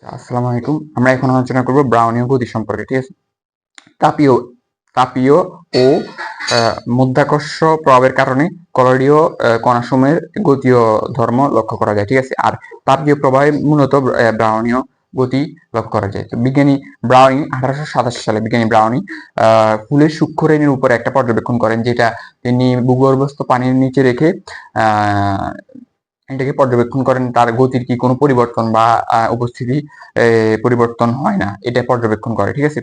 আসসালামু আলাইকুম। আমরা এখন আলোচনা করব ব্রাউনীয় গতি সম্পর্কে, ঠিক আছে? তাপীয় তাপীয় ও মধ্যাকর্ষ প্রভাবের কারণে কলোয়েডীয় কণাসমূহের গতীয় ধর্ম লক্ষ্য করা যায়, ঠিক আছে? আর তাপীয় প্রবাহে মূলত ব্রাউনীয় গতি লক্ষ্য করা যায়। তো বিজ্ঞানী ব্রাউনি 1887 সালে ফুলের সূক্ষ্ম রেণুর উপর একটা পর্যবেক্ষণ করেন, যেটা তিনি ভূগর্ভস্থ পানির নিচে রেখে এটাকে পর্যবেক্ষণ করেন, তার গতির কি কোনো পরিবর্তন বা উপস্থিতি পরিবর্তন হয় না, এটা পর্যবেক্ষণ করে, ঠিক আছে?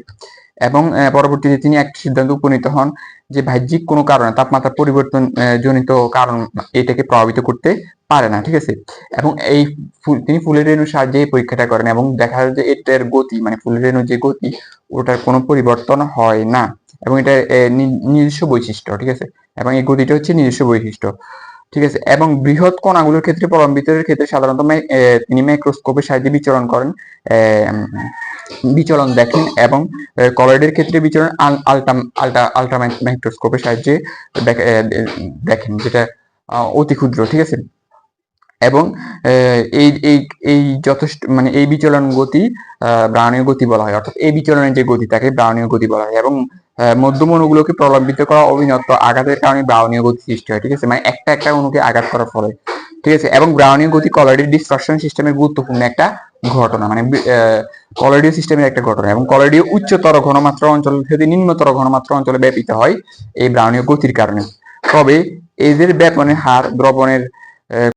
এবং পরবর্তীতে তিনি একটা সিদ্ধান্ত উপনীত হন যে বাহ্যিক কোনো কারণে তাপমাত্রা পরিবর্তন জনিত কারণ এটাকে প্রভাবিত করতে পারে না, ঠিক আছে? এবং তিনি ফুলের রেণুর সাহায্যে এই পরীক্ষাটা করেন এবং দেখা যায় যে এটার গতি, মানে ফুলের রেণুর যে গতি, ওটার কোনো পরিবর্তন হয় না এবং এটা নিজস্ব বৈশিষ্ট্য, ঠিক আছে? এবং এই গতিটা হচ্ছে নিজস্ব বৈশিষ্ট্য, ঠিক আছে? এবং বৃহৎ কণাগুলোর ক্ষেত্রে পরমবিদ্যুতের ক্ষেত্রে সাধারণত তিনি মাইক্রোস্কোপের সাহায্যে বিচলন দেখেন এবং কলয়েডের ক্ষেত্রে বিচলন আলট্রা মাইক্রোস্কোপের সাহায্যে দেখেন, যেটা অতি ক্ষুদ্র, ঠিক আছে? এবং এই এই এই যথেষ্ট, মানে এই বিচলন গতি ব্রাউনীয় গতি বলা হয়, অর্থাৎ এই বিচলনের যে গতি তাকে ব্রাউনীয় গতি বলা হয়। এবং মধ্যম অণুগুলোকে প্রলম্বিত করা অবিনত আঘাতের কারণে ব্রাউনীয় গতি সৃষ্টি হয়, ঠিক আছে? মানে একটা অণুকে আঘাত করার ফলে, ঠিক আছে? এবং ব্রাউনীয় গতি কলয়েডের ডিসপারশন সিস্টেমের গুরুত্বপূর্ণ একটা ঘটনা, মানে কলয়েডীয় সিস্টেমের একটা ঘটনা। এবং কলয়েডীয় উচ্চতর ঘনমাত্রা অঞ্চল থেকে নিম্নতর ঘনমাত্রা অঞ্চলে ব্যাপিত হয় এই ব্রাউনীয় গতির কারণে। তবে এদের ব্যাপনের হার দ্রবণের